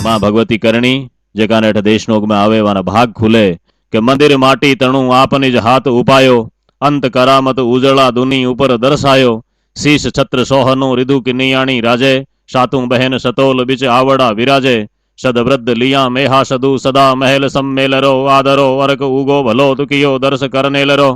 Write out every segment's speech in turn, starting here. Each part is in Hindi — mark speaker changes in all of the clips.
Speaker 1: मां भगवती करणी जेका नेठ देशनोक में आवे वाना भाग खुले के मंदिर माटी तणु आप निज हाथ उपायो अंत करामत उजड़ा दुनी ऊपर दर्शायो शीश छत्र सोहनो रिधु किनियाणी राजे सातु बहन सतोल बिच आवड़ा विराजे सद वृद्ध लिया मेहा सदु सदा महल सम्मेलरो आदरो अर्क उगो भलो दुखियो दर्श करने लरो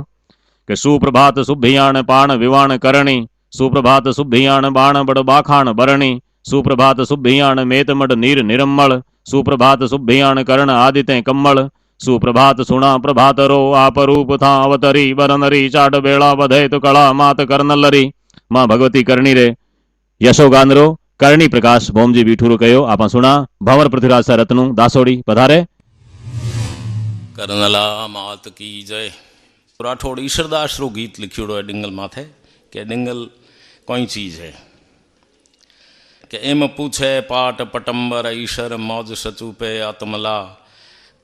Speaker 1: के सुप्रभात सुभियाण पाण विवाण करणी सुप्रभात सुभियाण बाण बड़ बाखाण बरणी सुप्रभात सुभियाण मेतमड नीर निरम्मल सुप्रभात सुभियाण कर्ण आदित्य कम्मल सुप्रभात सुणा प्रभातरो आप रूप था अवतरी बरनरी चाड बेड़ा बधे तो कला मात कर्नलरी मां भगवती करणी रे यशोगानरो करणी प्रकाश भोमजी बीठूरो कयो आपा सुना भंवर पृथ्वीराज सा रत्नु दासोड़ी पधारे।
Speaker 2: कर्नला मात की जय। राठौड़ ईश्वरदास रो गीत लिखियोड़ो है डिंगल माथे के डिंगल कोई चीज है के एम पूछे पाट पटंबर ईश्वर मौज सचूपे आत्मला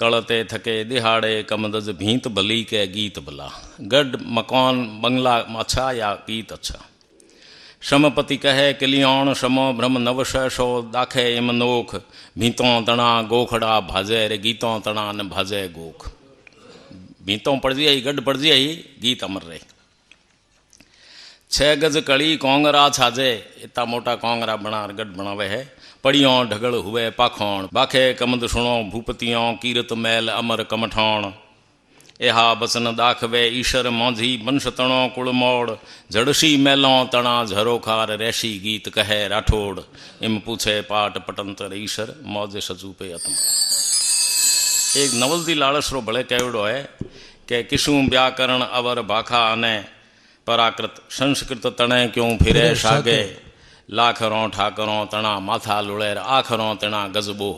Speaker 2: कड़ते थके दिहाड़े कमदज भींत भली के गीत भला गढ़ मकान बंगला अच्छा या गीत अच्छा श्रमपति कहे किलियाण श्रमो ब्रह्म नवश सो दाखे एम नोख भीतों तना गोखड़ा भाजे रे गीतों तना न भाजे गोख भीतों पड़ जाई गढ़ पड़ जाई गीत अमर रे 6 गज कड़ी कोंगरा छाजे इतना मोटा कोंगरा बना गढ़ बनावे है पड़ियों ढगड़ हुए पाखोण बाखे कमद सुणो भूपतियों कीरत मैल अमर कमठौण एहा बसन दाखवे ईश्वर मौझी वंश तणो कुल मोड़ झड़सी मैलों तना झरोखार रैशी गीत कहे राठौड़ इम पूछे पाट पटंतर ईश्वर मौज सचूपे आत्मा। एक नवलदी लाड़सरो भले कहोड़ो है कि किसू व्याकरण अवर भाखा अने पराकृत संस्कृत तणे क्यों फिरे सागे लाखरों ठाकरों तना माथा लुड़ेर आखरों तना गजबो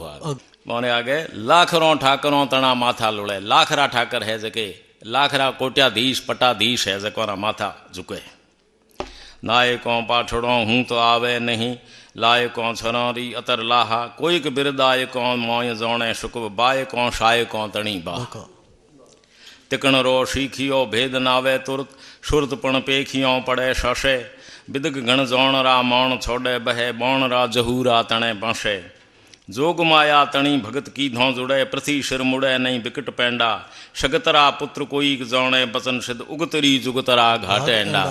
Speaker 2: मोने आगे लाखरों ठाकरों तना माथा लुड़े लाखरा ठाकर है जके लाखरा कोट्याधीश पटाधीश है जकोरा माथा झुके नायकों पाठड़ों हूँ तो आवे नहीं लायकों छरी अतर लाहा कोई के बिरदायकों मोय जोणे शुकब बायकों शायकों तणी बा तिकण रो सीखियो भेद नावे तुरत सुरत पण पेखियों पड़े शशे बिदग गण जोणरा मौण छोड़े बहे बौणरा जहूरा तणे बसे जोग माया तणी भगत की धों जुड़े पृथ्वी सिर मुड़े नहीं बिकट पैंडा शगतरा पुत्र कोई जोणे बचन सिद्ध उगतरी जुगतरा घाटे एंडा।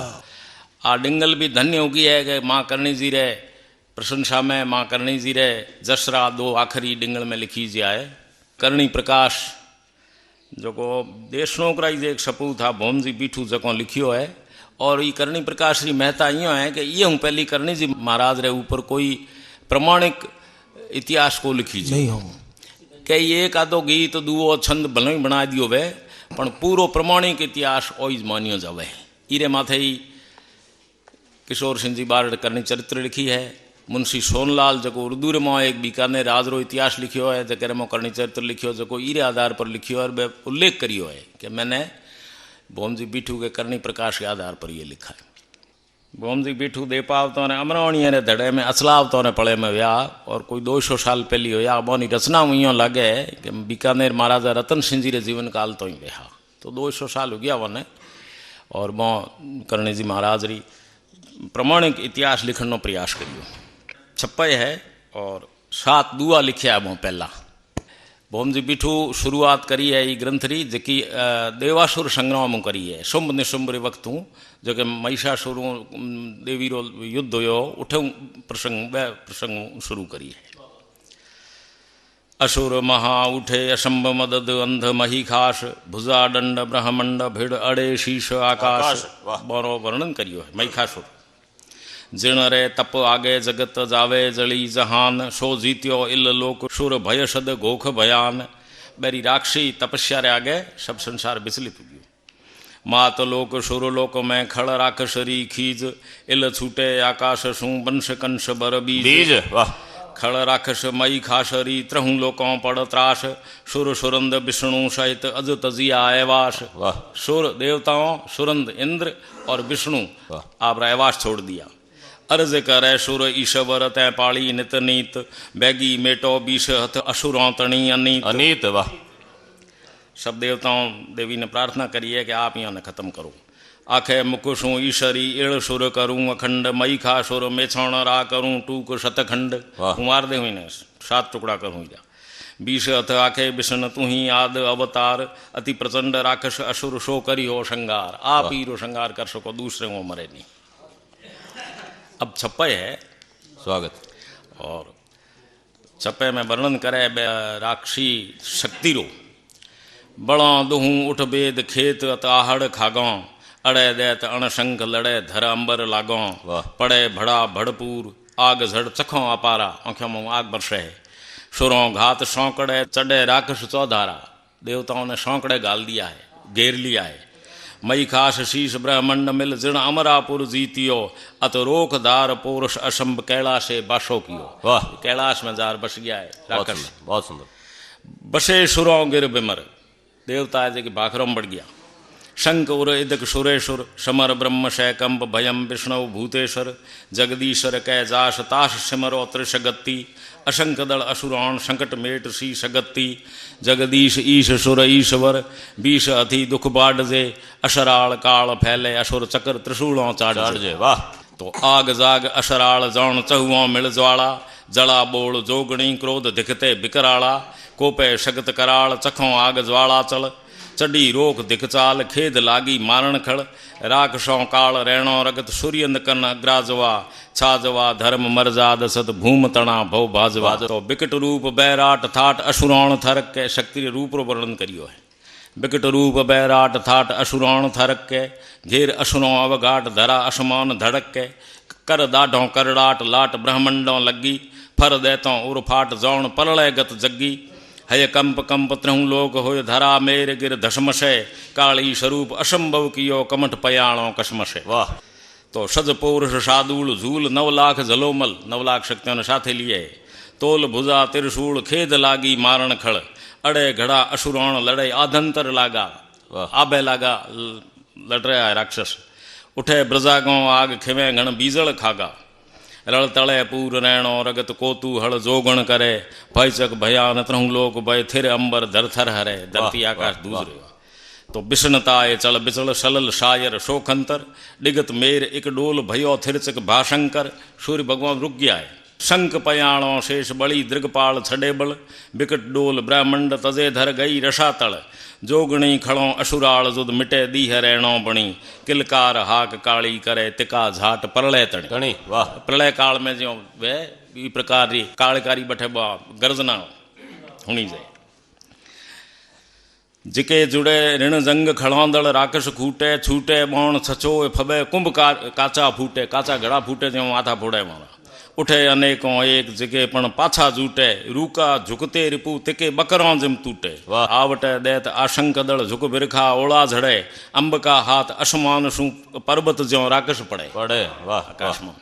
Speaker 2: आ डिंगल भी धन्य उगी है कि माँ करणी जी रे प्रशंसा में माँ करणी जी रे जसरा 2 आखिरी डिंगल में लिखी जाए करणी प्रकाश जो को देशनोकराई जे एक सपूत था भोम जी बीठू जको लिखियो है और ये करणी प्रकाश री महता यो है कि ये हूँ पहली करणी जी महाराज रे ऊपर कोई प्रमाणिक इतिहास को लिखी नहीं हो कि एक आधो गीत दुओ छंद भले ही बना दियो वे पण पूरो प्रमाणिक इतिहास ओइज मानियो जावे। इरे माथे ही किशोर सिंह जी बारड़ करणी चरित्र लिखी है मुंशी सोनलाल जो उर्दू में एक बीकानेर राज रो इतिहास लिखियो है जकर में करणी चरित्र लिखियो जो इरे आधार पर लिखियो और उल्लेख करियो है कि मैंने भोम जी बीठू के करणी प्रकाश के आधार पर ये लिखा है। भोम जी बीठू देपावतों ने अमरवणी ने धड़े में असलावतों ने पड़े में व्या और कोई 200 साल पहली हुआ बोनी रचना यूँ लगे कि बीकानेर महाराजा रतन सिंह जी रे जीवन काल तो ही व्या तो 200 साल हो गया वने और मो करणी जी महाराज री प्रमाणिक इतिहास लिखने प्रयास करियो छप्पे है और 7 दुआ लिखिया वो पहला भोम जी बीठू शुरुआत करी है ये ग्रंथ री जकी देवासुर संग्राम करी है शुंभ निशुंभ वक्त जो कि महिषासुर देवी रो युद्ध हो उठ प्रसंग शुरू करी है। असुर महा उठे अशंभ मदद अंध मही खास भुजा दंड ब्रह्मंड भिड़ अड़े शीश आकाश बरो वर्णन करियो है। महिषासुर जिण रे तप आगे जगत जावे जली जहान सो जीत्यो इल लोक सुर भय सद गोख भयान बेरी राक्षी तपस्या रे आगे सब संसार बिचली पुग्यो मात लोक सुरलोक में खड़ राक्षसरी खीज इल छूटे आकाश सू वंश कंश बर बीज खड़ राक्षस मई खासरी त्रहू लोकों पड़ त्रास सुर सुरंद विष्णु सहित अज तजिया ऐवास सुर देवताओं सुरंद इंद्र और विष्णु आप ऐवास छोड़ दिया अर्ज करे सुर ईश्वर तै पाली नित नीत बैगी मेटो बीस हथ असुरों तणी अनीत वाह सब देवताओं देवी ने प्रार्थना करी है कि आप यहाँ न खत्म करो आखे मुकुशूं ईशरी इड़ सुर करूं अखंड मई खा सुर मेछण रा करूं टूक शतखंड
Speaker 1: वाह।
Speaker 2: हूँ मार दे हुई ने 7 टुकड़ा करूं जा बीस अथ आखे बिशन तू ही आद अवतार अति प्रचंड राक्षस असुर शो करी हो श्रृंगार आप ही रो श्रृंगार कर सको दूसरे को मरे नहीं। अब छप्पे है
Speaker 1: स्वागत।
Speaker 2: और छप्पे में वर्णन करे राक्षी शक्ति रो बड़ा दुहूं उठ बेद खेत अत आहड़ खागों अड़े दैत अणशंख लड़े धर अंबर लागों
Speaker 1: वाह।
Speaker 2: पड़े भड़ा भड़पूर आग झड़ चखों अपारा आंखों में आग बरसे सुरों घात सौंकड़े चढ़े राक्षस चौधारा देवताओं ने सौंकड़े गाल दिया है घेर लिया है। मई खास शीश ब्रह्मंड मिल जिण अमरापुर जीतियो अत रोक दार पोरुष असंभ कैलाशे बाशो कियो।
Speaker 1: वाह।
Speaker 2: कैलाश में जार बस गया है
Speaker 1: बहुत
Speaker 2: राक्षस
Speaker 1: सुंदर, बहुत सुंदर।
Speaker 2: बसे सुरों गिर बिमर देवता है जो कि भाखरम बढ़ गया। शंक उर इदक सुरेश्वर समर ब्रह्म शैकंप भयम विष्णु भूतेश्वर जगदीश्वर कै जाश ताश सिमरो त्रिशगति अशंक दल असुराण संकट मेट सी सगति जगदीश ईश सुर ईश्वर बीस अथि दुख बाढ़ जे अशराल काल फैले असुर चक्र त्रिशूलों चाड़ जे।
Speaker 1: वाह।
Speaker 2: तो आग जाग अशराल जौन चहुओं मिल ज्वाला जला बोल जोगणी क्रोध दिखते बिकराला कोपे शगत कराल चखों आग ज्वाला चल चढ़ी रोक दिखचाल खेद लागी मारण खड़ राक्षसों काल रैणो रगत सूर्यंद कन अग्राजवा छाजवा धर्म मरजाद सत भूम तणा भव भाजवा। तो बिकट रूप बैराट थाट असुराण थरक के शक्ति रूप रो वर्णन करियो है। बिकट रूप बैराट थाट असुराण थरक के घेर असुरों अवघाट धरा असमान धड़क के कर दाढ़ों करड़ाट लाट ब्रह्मंडों लगी फर देतों उर्फाट जौन परलय गत जग्गी हय कंप कंप त्रहूं लोक होय धरा मेर गिर धसमशय काली स्वरूप असंभव कियो कमठ पयाणों कसमशय।
Speaker 1: वाह।
Speaker 2: तो सज पौरुष सादूल झूल 9 लाख जलोमल 9 लाख शक्तियों ने साथे लिए तोल भुजा त्रिशूल खेद लागी मारण खड़ अड़े घड़ा असुराण लड़े आधंतर लागा आबे लागा लड़ रहा है राक्षस उठे ब्रजागों आग खिवे घण बीजल खागा रल तले पूर रैणो रगत कोतू हल जोगण करे भयचक भयान त्रहूं लोक भय थिर अंबर धरथर हरे धरती आकाश दूसरे। तो बिसनताए चल बिचल सलल शायर शोखंतर डिगत मेर एक डोल भयो थिरचक भाशंकर सूर्य भगवान रुक गया है। शंख पयाणों शेष बड़ी दृगपाल छड़े बल बिकट डोल ब्रह्मंड तजे धर गई रसातल जोगणी खड़ों असुराल जुद मिटे दीह रैणों बणी किलकार हाक काली करे तिका झाट प्रलय तणी।
Speaker 1: वाह।
Speaker 2: प्रलय काल में जो वे ई प्रकार री कालकारी बठे गर्जना होनी जाए जिके जुड़े ऋण जंग खड़ौंदड़ राक्षस खूटे छूटे बौण छछो फबे कुंभ काचा फूटे काचा घड़ा फूटे जो माथा फोड़े मारा उठे अनेकों एक जगह पण पाछा जूटे रूका झुकते रिपू तिके बकरों जिम टूटे आवटे दैत आशंक दल झुक बिरखा ओला झड़े अंब का हाथ असमान सु पर्वत ज्यों राक्षस पड़े
Speaker 1: वाह।
Speaker 2: आकाश में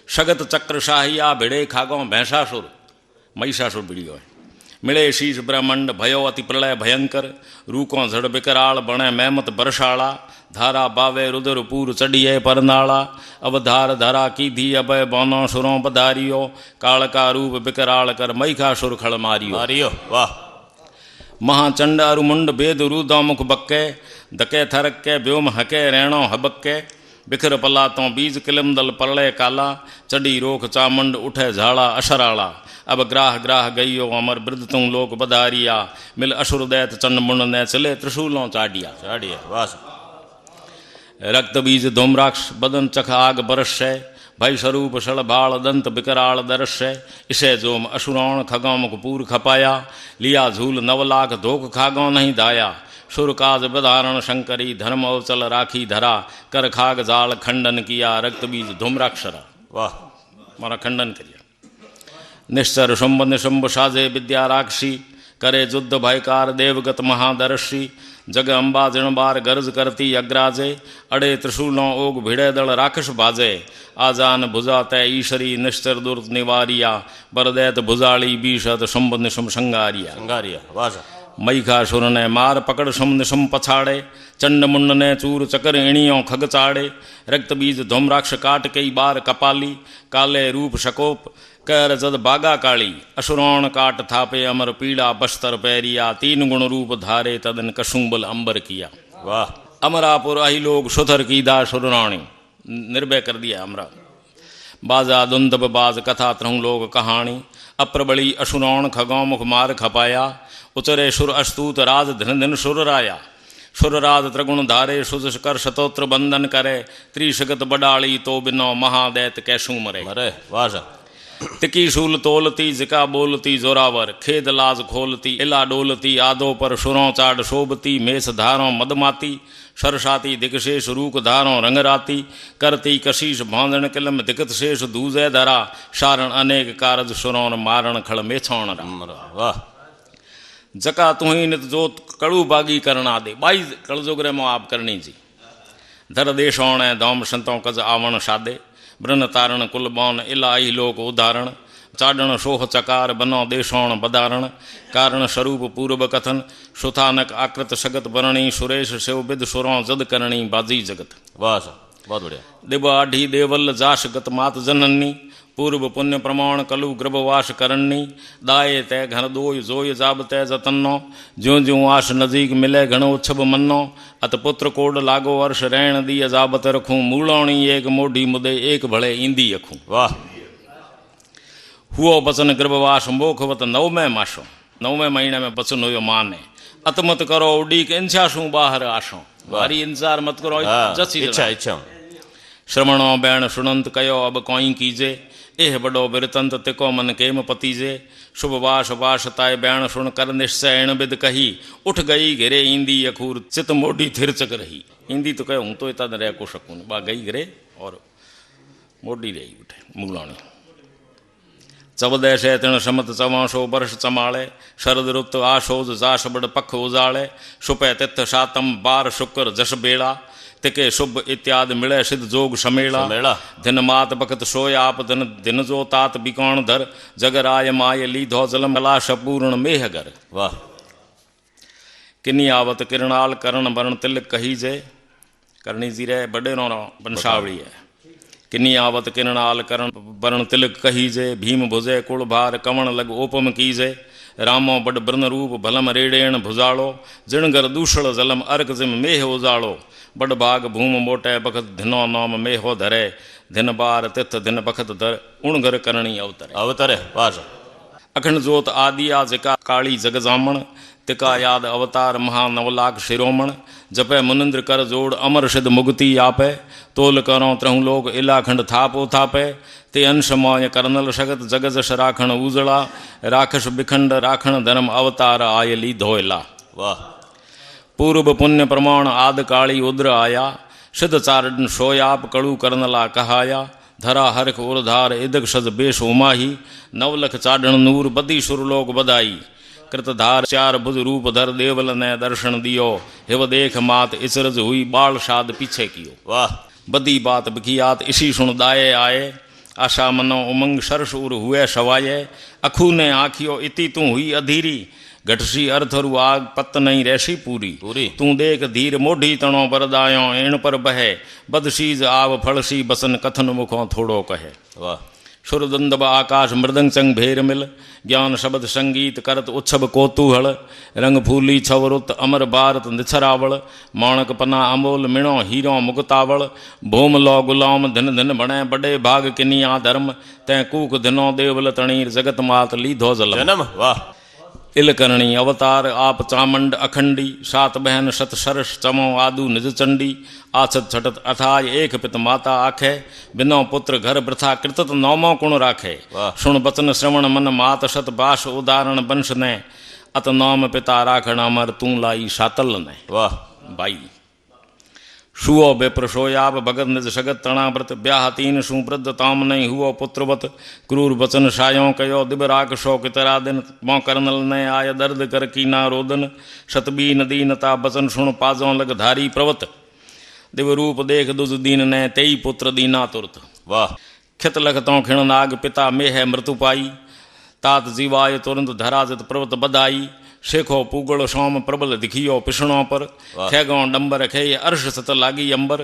Speaker 2: शगत चक्र शाहिया भिड़े खागों भैंसासुर महिषासुर भिड़ियो है मिले शीश ब्रह्मंड भयो अति प्रलय भयंकर रूकों झड़ बिकराल बणे मैमत बरसाला धारा बावे रुदर पूर चढ़िए परनाला अवधार धरा की धी अभय बौनो सुरों पधारियो काल का रूप बिकराल कर मईखा सुर खड़ मारियो।
Speaker 1: वाह।
Speaker 2: महाचंड अरुमुंड बेद रूदो मुख बक्के धके थरक के व्योम हके रैणो हबक्के बिखर पलातों बीज किलमदल परलय काला चढ़ी रोख चामुंड उठे झाड़ा अशराला अब ग्राह ग्राह गईयो अमर वृद्ध तुम लोक बधारिया मिल असुर दैत चंड मुंड ने चले त्रिशूलों चाड़िया।
Speaker 1: वाह।
Speaker 2: रक्त बीज धूम्राक्ष बदन चख आग बरस्य भय स्वरूप शल बाल दंत बिकराल दरस्य इसे जोम असुराण खगों मुख पूर खपाया लिया झूल 9 लाख धोख खागों नहीं दाया सुर काज बधारण शंकरी धर्म अवचल राखी धरा कर खाग जाल खंडन किया रक्त बीज धूम्राक्षरा।
Speaker 1: वाह।
Speaker 2: मारा खंडन करिया निश्चर शुंभ निशुंभ साजे विद्या राक्षी करे युद्ध भयकार देवगत महादर्शी जग अंबा जिणबार गर्ज करती अग्राजे अड़े त्रिशूलों ओग भिड़े दल राक्षस बाजे आजान भुजा तय ईशरी निश्चर दुर्त निवारिया बरदैत भुजाली बीशत शुंभ निशुंभ संगारिया। मईखासुर ने मार पकड़ शुंभ निशुंभ पछाड़े चंड मुंड ने चूर चकर इणियों खग चाड़े रक्त बीज धूम्राक्ष काट कई बार कपाली काले रूप शकोप कर जद बागा काली असुरोण काट थापे अमर पीड़ा बस्तर पैरिया 3 गुण रूप धारे तदन कसुंबल अंबर किया।
Speaker 1: वाह।
Speaker 2: अमरापुर अही लोग सुथर कीदा सुरराणी, निर्भय कर दिया अमरा। बाजा दुंदब बाज कथा त्रहूं लोग कहानी, अप्रबली असुरौण खगौ मुख मार खपाया, उचरे सुर अस्तूत राज धन दिन सुर राया। सुरराज त्रिगुण धारे सुजस कर शतोत्र बंदन करे, त्रिशगत बडाली तो बिनो महादैत कैसू मरे।
Speaker 1: अरे वाह सा।
Speaker 2: तिकी शूल तोलती जिका बोलती जोरावर, खेद लाज खोलती इला डोलती आदो पर सुरों चाड शोभती, मेष धारों मदमाती सरसाती दिगशेष रूक धारों रंगराती, करती कशीश भांदन किलम दिगत शेष दूजे धरा, शारण अनेक कारज सुरों मारण खड़ मेछौण
Speaker 1: वाह।
Speaker 2: जका तुही नित जोत कड़ू बागी करना दे, बाई कड़जोगरे मो आप करनी जी। धर देशौण दौम संतों कज आवण सादे, ब्रन तारण कुल बौन इलाही लोक उदाहरण, चाडण सोह चकार बनो देशौण बदारण, कारण स्वरूप पूर्व कथन सुथानक आकृत सगत बरणी, सुरेश शिव बिद सुरों जद करणी बाजी जगत।
Speaker 1: वाह सा, बहुत बढ़िया।
Speaker 2: दिव आढ़ी देवल जाश गत मात जननी, पूर्व पुण्य प्रमाण कलु ग्रभवास करणी, दाए तय घन दोय जोय जाब तय जतनो, ज्यों ज्यों आश नजीक मिले घणो उछब मन्नो, अत पुत्र कोड लागो अर्श रैण दी जाबत रखूं, मूलौणी एक मोढ़ी मुदे एक भले ईंदी अखूं।
Speaker 1: वाह।
Speaker 2: हुओ बचन गर्भवास मोखवत नवमें मासो, नवमें महीने में बचन हुयो मां ने, अतमत करो उडीक इंसाशू बाहर आशो, भारी इंतजार मत करो जची
Speaker 1: इच्छा इच्छा।
Speaker 2: श्रवणो बैण सुनंत कयो अब कोई कीजे, एह बड़ो बिरतंत तिको मन केम पतीजे, शुभ वास वास ताय बैण सुन कर निश्चय एण बिद कही, उठ गई घिरे ईंदी अखूर चित मोढ़ी थिरचक रही। ईंदी तो कहो हूँ तो इतना रह को सकूँ, बा गई घिरे और मोढ़ी रही उठे मूलाणी। चौदह शै तिण समत 84 वर्ष चमाले, शरद रुत आशोज जाश बड़ पख उजाले, सुपै तिथ सातम बार शुक्र जस बेड़ा, तिके शुभ इत्यादि मिले सिद्ध जोग समेला। दिन मात बखत सोया आप दिन दिन जो तात बिकौण धर, जगराय माय लीधो जलम कला सपूर्ण मेहगर।
Speaker 1: वाह।
Speaker 2: किन्नी आवत किरणाल करण वरण तिलक कही जय, करणी जी रे बड़े नो वंशावली है। किन्नी आवत किरणाल करण वरण तिलक कही जय, भीम भुजय कुल भार कवण लग ओपम कीजय, रामो बड़ ब्रन रूप भलम रेड़ेण भुजालो, जिणगर दूषण जलम अर्क जिम मेह उजालो, बड़ भाग भूम मोटे बखत धिनो नोम मेहो धरे, धिन बार तिथ धिन बखत धर उणगर करणी अवतरे। अवतरे वाह। अखंड जोत आदिया जिका काली जग जामण, तिका याद अवतार महानवलाख शिरोमण, जपे मुनिंद्र कर जोड़ अमर सिद्ध मुक्ति आपे, तोल करो त्रहु लोक इलाखंड थापो थापे, ते अंश मोय करनल सगत जग जस राखण उजड़ा, राखस बिखंड राखण धर्म अवतार आयली धोयला। वाह। पूर्व पुण्य प्रमाण आद काली उद्र आया, सिद्ध चारण सोयाप कड़ू करनला कहाया, धरा हरख उर्धार इदक सज बेश उमाही, नवलख चाडण नूर बदी सुरलोक बदाई, कृतधार चार भुज रूप धर देवल ने दर्शन दियो, हिव देख मात इचरज हुई बाल शाद पीछे कियो। वाह। बदी बात बखियात इसी सुन दाए आए, आशा मनो उमंग सरस उर हुए सवाये, अखू ने आखियो इति तू हुई अधीरी, घटसी अर्थरु आग पत नहीं रहसी पूरी, तू देख धीर मोढ़ी तणो बरदायो एण पर बहे, बदसीज आव फलसी बसन कथन मुखों थोड़ो कहे। वाह। सुरदंदब आकाश मृदंग संग भेर मिल, ज्ञान शब्द संगीत करत उत्सव कोतूहल, रंग फूली छवरुत अमर भारत निछरावल, माणक पना अमोल मिणो हीरो मुगतावल, भूम लो गुलाम दिन दिन बणे बड़े भाग किनिया धर्म, तै कूक दिनो देवल तणीर जगत मात लीधो जलम। वाह। इल करणी अवतार आप चामंड अखंडी, सात बहन सत सरस चमो आदु निज चंडी, आछत छटत अथाय एक पित माता आखे, बिनो पुत्र घर वृथा कृतत नौमो कुण राखे, सुन बचन श्रवण मन मात सत बास उदाहरण वंश ने, अत नौम पिता राखण अमर तू लाई सातल ने। वाह भाई। सुओ बेप्र सोयाब भगत निज सगत तणाव्रत, ब्याह तीन सु वृद्ध ताम नहीं हुओ पुत्रवत, क्रूर बचन सायों कयो दिब राख शो कितरा दिन, मौ करनल ने आय दर्द कर कीना रोदन, सतबी नदी नता बचन सुन पाजों लग धारी प्रवत, दिव रूप देख दुज दीन ने तेई पुत्र दीना तुरत। वाह। खित लखतों खिण नाग पिता मेह मृत्यु पाई, तात जीवाय तुरंत धराजत प्रवत बधाई, शेखो पूगल सोम प्रबल दिखियो पिछणों पर, खेगों डंबर खे अर्श सत लागी अंबर,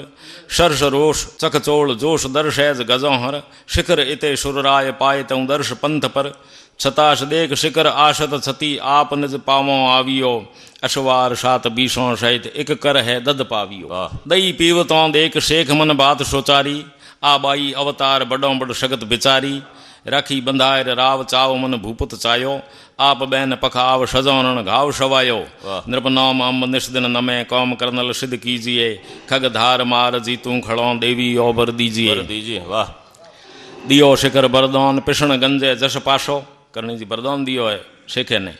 Speaker 2: सरस रोष चकचोड़ जोश दर्शैज गजों हर, शिखर इते सुरराय पाए तऊ दर्श पंथ पर, छताश देख शिखर आशत छती आप निज पावों आवियो अशवार सात बीसों सहित एक कर है दद पावियो
Speaker 1: वाह
Speaker 2: दई पीवतों देख शेख मन बात सोचारी आ बाई अवतार बड़ों बड़ शगत बिचारी राखी बंधायर राव चाव मन भूपत चायो आप बैन पखाव सजौन घाव सवायो
Speaker 1: वाह।
Speaker 2: नृपनाम अम्ब निष्दिन नमे कौम करनल सिद्ध कीजिए खग धार मार जीतू खड़ों देवी ओबर दीजिए
Speaker 1: कर दीजिए वाह
Speaker 2: दियो शिखर बरदान पिषण गंजे जश पाशो करनी जी बरदान दियो है शेखे ने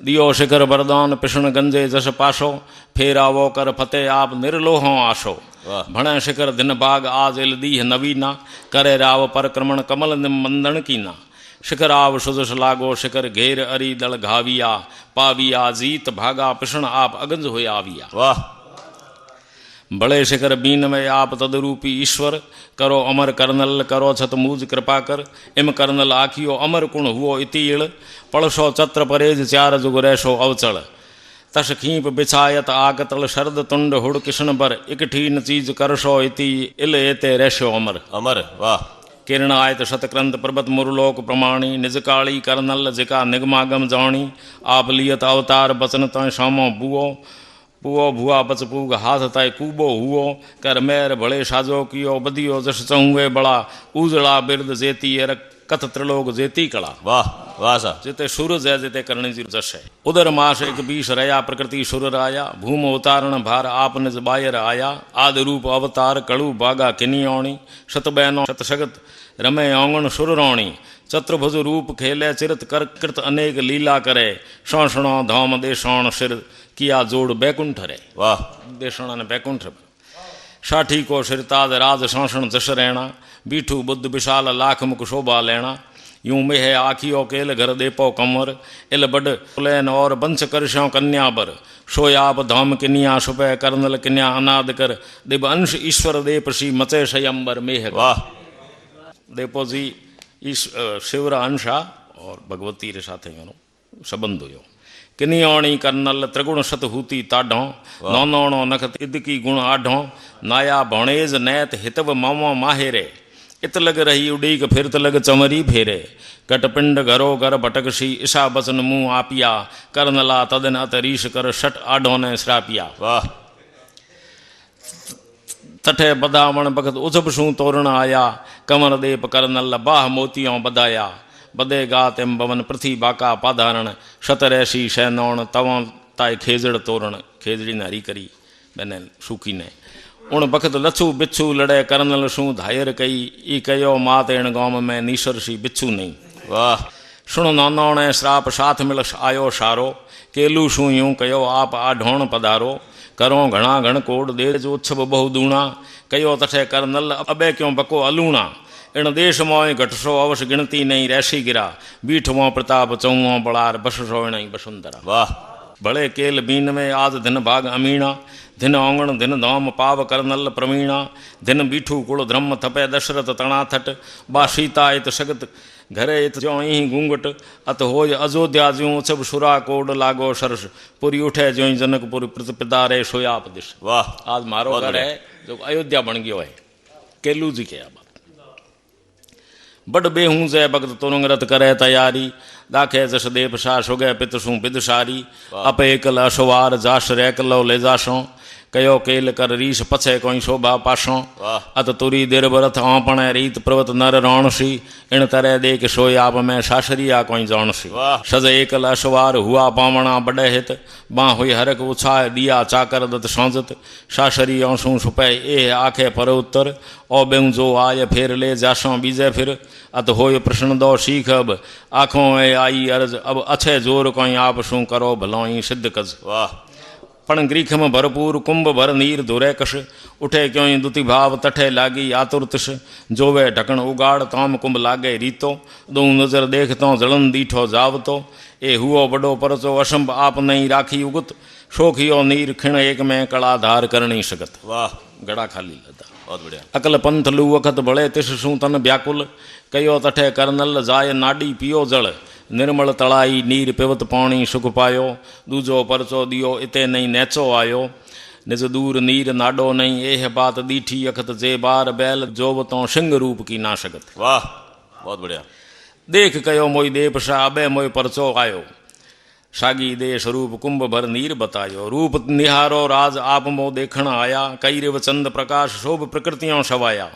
Speaker 2: दियो शिखर बरदान पिषण गंजे जश पाशो फेर आवो कर फतेह आप निर्लोहों आशो
Speaker 1: वाह
Speaker 2: भण शिखर दिन भाग आज इल दीह नवीना करे राव पर क्रमण कमल निम मंदन कीना शिखर आव सुजस लागो शिखर घेर अरी दल घाविया पाविया जीत भागा पिषण आप अगंज हुए आविया
Speaker 1: वाह
Speaker 2: बड़े शिखर बीन में आप तदरूपी ईश्वर करो अमर करनल करो छत मूज कृपा कर इम करनल आखियो अमर कुण हुओ इतीड़ पड़सो छत्र परेज चार जुग रैसो अवचल तस खींप बिछायत आग तल शरद तुंड हुड़ किशन बर इकठीन चीज करसो इति इल एते रैसो अमर
Speaker 1: अमर वाह
Speaker 2: किरण आयत शतक्रंत पर्वत मुरलोक प्रमाणी निज काली करनल जिका निगमागम जानी आप लियत अवतार बचन तय शामो बुओ पुओ भुआ बच पूग हाथ ताय कूबो हुओ कर मैर भले साजो कियो बदियो जस चहुए बड़ा उजड़ा बिरद जेती एर कथ त्रिलोक जेती कला
Speaker 1: वाह वाह सा
Speaker 2: जिते सूरज है जिते करणी जी जश है उदर मास एक बीस रया प्रकृति सुर राया भूम उतारण भार आप निज बायर आया आद रूप अवतार कड़ू बागा किनी औणी शत बैनो शत शगत रमे औंगण सुर रौणी चतुर्भुज रूप खेले चिरत कर कृत अनेक लीला करे शौषणो धौम देशौण सिर किया जोड़ बैकुंठ रे
Speaker 1: वाह
Speaker 2: देशौण ने बैकुंठ साठी को सिरताज राज शौषण जश रहना बीठू बुद्ध विशाल लाख मुख शोभा लेना यूं मेह आखियो केल घर देपो कमर इल बड पुलैन और बंश करशों कन्या बर सोयाप धाम किनिया सुपह करनल किन्या अनाद कर दिब अंश ईश्वर देप सी मचे शयंबर मेह
Speaker 1: वाह
Speaker 2: देपो जी शिवर अंशा और भगवती रे साथे संबंध हुयो किनियोणी करनल त्रिगुण सतहूती ताढ़ो नौनौणो नखत इदकी गुण आढ़ो नाया भणेज नैत हितव मामो माहेरे इत लग रही उड़ीक फिरत लग चमरी फेरे कटपिंड घरो घर भटकसी ईशा बचन मुंह आपिया करनला तदन अतरीश कर शट आढ़ो ने श्रापिया
Speaker 1: वाह
Speaker 2: तठे बदावण भगत उजब शू तोरण आया कमर देप करनल बाह मोतियों बदाया बदे गात एम बवन पृथ्वी बाका पाधारण शतरैसी शैनौण तवों ताय खेजड़ तोरण खेजड़ी ने हरी करी मैंने सूखी ने उण बखत लछू बिच्छू लड़े करनल शू धायर कई ई कयो मात एण गांव में नीसर सी बिच्छू नहीं
Speaker 1: वाह
Speaker 2: सुण नौनौणे श्राप साथ मिल आयो सारो केलू शू यूं कयो आप आढोण पधारो करो घणा घण कोड देर जो उच्छब बहु दूणा कयो तठे करनल अबे क्यों बको अलूणा इन देश मोय घटसो अवश गिनती नहीं रैसी गिरा बीठवों प्रताप चौओं बड़ार बससो इणई बसुंधरा
Speaker 1: वाह
Speaker 2: भले केल बीन में आज दिन भाग अमीणा दिन औंगण दिन धाम पाव करनल प्रवीणा दिन बीठू कुल धर्म थपे दशरथ तणा थट बा सीता इत सगत घरे इत ज्यों ही घूंघट अत होय अयोध्या ज्यों सब सुरा कोड लागो सरस पुरी उठे ज्यों जनकपुर प्रतिपिदारे सोयाप दिश
Speaker 1: वाह
Speaker 2: आज मारो घर है जो अयोध्या बन गयो है केलू जी के अब बड़ बेहूं से भगत तुरंग रत करे तैयारी दाखे जस देव शाह सुगे पित सू बिदसारी अप एकल अशवार जास रैकलो ले जासों कयो केल कर रीस पछे कोई शोभा पासों अत तुरी देर बरथ औपणे रीत प्रवत नर रौणसी इन तरह देख सोयाप में सासरिया कोई जौणसी सज एकल अशवार हुआ पावणा बड़े हित बाँ हुई हरक उछाए दिया चाकर दत सौजत सासरी औसू सुपै ए आखे पर उत्तर ओ बेऊ जो आय फेर ले जासों बीजे फिर अत होय प्रश्न दो सीख अब आँखों में आई अर्ज अब अच्छे जोर कोई आप शू करो भलोई सिद्ध कज
Speaker 1: वाह
Speaker 2: पण ग्रीखम भरपूर कुंभ भर नीर धुरे कश उठे क्यों दुति भाव तठे लागी आतुरतश जोवे ढकण उगाड़ ताम कुंभ लागे रीतो दो नजर देखतो जलन दीठो जावतो ए हुओ बड़ो परचो असंभ आप नहीं राखी उगत शोखियो नीर खिण एक में कड़ा धार करणी सकत
Speaker 1: वाह
Speaker 2: गड़ा खाली लदा
Speaker 1: बहुत बढ़िया
Speaker 2: अकल पंथ लू वखत बड़े तिस सू तन व्याकुल कयो तठे करनल जाय नाडी पियो जल निर्मल तड़ाई नीर पिवत पाणी सुख पायो दूजो परचो दियो इते नहीं नेचो आयो निज दूर नीर नाडो नहीं एह बात दीठी अखत जे बार बैल जोवतों सिंह रूप की ना सकत
Speaker 1: वाह बहुत बढ़िया
Speaker 2: देख कयो मोई देपशा अबे मोई परचो आयो सागी दे स्वरूप कुंभ भर नीर बतायो रूप निहारो राज आप मो देखण आया कई रेव चंद प्रकाश शोभ प्रकृतियों सवाया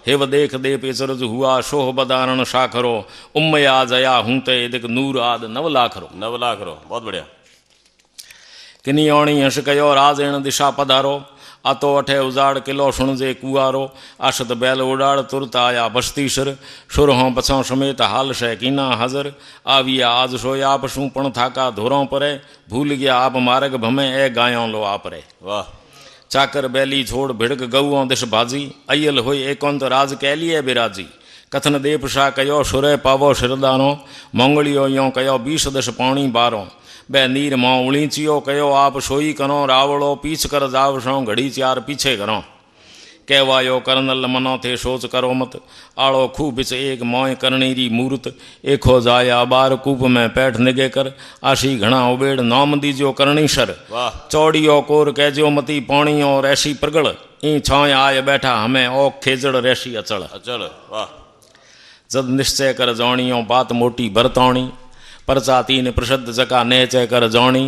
Speaker 2: हेव देख दे पेचरज हुआ शोह बदारण शाखरो उम्मया जया हूं ते दिक नूर आद 9 लाखरो बहुत बढ़िया। किनी औणी हंस कयो राज एण दिशा पधारो आतो अठे उजाड़ किलो सुणजे कुआरो आशत बैल उड़ाड़ तुरत आया बस्ती सिर सुर हों पछों समेत हाल शह कीना हाजर आविया आज सोया आप शू पण थाका धोरों परे भूल गया आप मार्ग भमे ए गायों लो आप रे वाह। चाकर बैली छोड़ भिड़क गऊओं दिश भाजी अयल होई एकोंत राज कैलिए बिराजी कथन देप शाह कयो सुरे पावो सिरदारो मोंगलियो यों कयो 20 दश पाणी बारो बे नीर मां उलीचियो कयो आप सोई करो रावड़ो पीछ कर जाव सो घड़ी 4 पीछे करो कहवायो करनल मनो थे सोच करो मत आड़ो खूब बिच एक मोय करनीरी मूर्त एखो जाया बार कूप में पैठ निगे कर आशी घना उबेड़ नाम दीजो करणी सर चौड़ियो कोर कहजो मती पाणियो रैसी प्रगड़ ई छाय आय बैठा हमें ओ खेजड़ रैसी अचल वाह। जद निश्चय कर जाणियो बात मोटी बरतौणी परचा 3 प्रसिद्ध जका नेचय कर जाणी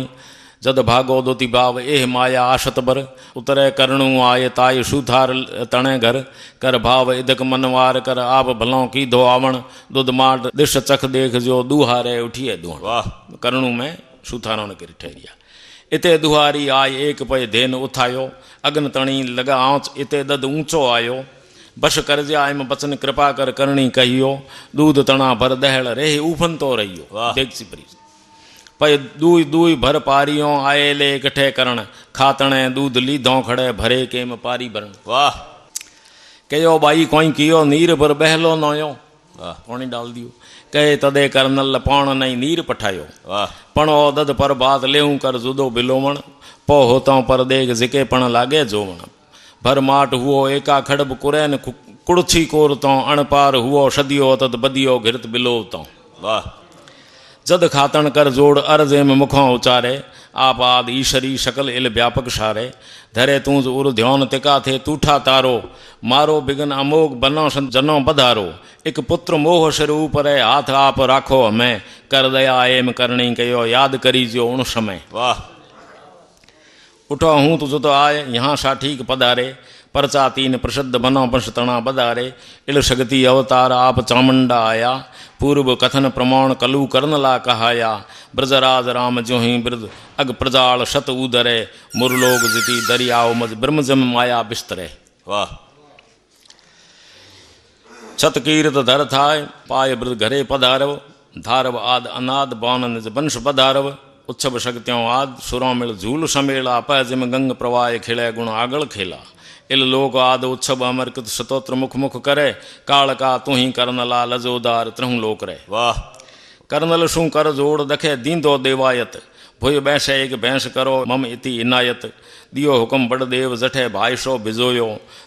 Speaker 2: जद भागो दोती भाव एह माया आशत बर उतरे करणु आय ताय सूथार तणे घर कर भाव इदक मनवार कर आप भलों की धो आवण दुध माट दिश चख देख जो दुहारे उठिए दुहण वाह। करणु में सूथारों ने कर ठहरिया इते दुहारी आय एक पय धेन उठायो अग्न तणी लगा आँच इते दद ऊंचो आयो बश कर जा एम बचन कृपा कर करणी कहियो दूध तना भर दहल रे उफन तो रहियो देखसी परी पय दूई दूई भर पारियों आए ले इकट्ठे करण खातणे दूध लीधों खड़े भरे केम पारी भरण वाह। कहो बाई कोई कियो नीर भर बहलो नयो पानी डाल दियो कहे तदे करनल पाण नहीं नीर पठायो पण ओ दद पर बात लेऊं कर जुदो बिलोवण पो होता पर देख जिके पण लागे जोवण भर माट हुओ एका खड़ब कुरैन कुड़छी कोर तो अणपार हुओ सदियो तद बदियो घिरत बिलो तो वाह। जद खातन कर जोड़ अर्जे में मुखों उचारे आप आद ईशरी शकल इल व्यापक सारे धरे तूज उर ध्यान तिका थे तूठा तारो मारो बिगन अमोघ बनो जनो बधारो एक पुत्र मोह सिर ऊपर हाथ आप राखो हमें कर दया एम करणी कयो याद करी जो उन समय वाह। उठो हूँ तुझ तो आए यहाँ सा ठीक पधारे परचा 3 प्रसिद्ध बनो पंश तना बधारे इल शक्ति अवतार आप चामुंडा आया पूर्व कथन प्रमाण कलु करनला कहाया ब्रजराज राम जो ही ब्रज अग प्रजाल शत उदरे मुरलोक जिति दरियाओ मज ब्रह्मजम माया बिस्तरे वाह। छत कीर्त धर थाय पाय ब्रज घरे पधारव धारव आद अनाद बान निज वंश पधारव उत्सव शक्तियों आद सुरों मिल झूल समेला पैजिम गंग प्रवाह खेले गुण आगल खेला इल लोक आद उत्सव अमर कृत सतोत्र मुख मुख करे काल का तू ही करनला लजोदार त्रहु लोक रे वाह। करनल शू कर जोड़ दखे दींदो देवायत भुय बैसे एक भैंस करो मम इति इनायत दियो हुक्म बड़ देव जठे भाईशो बिजोयो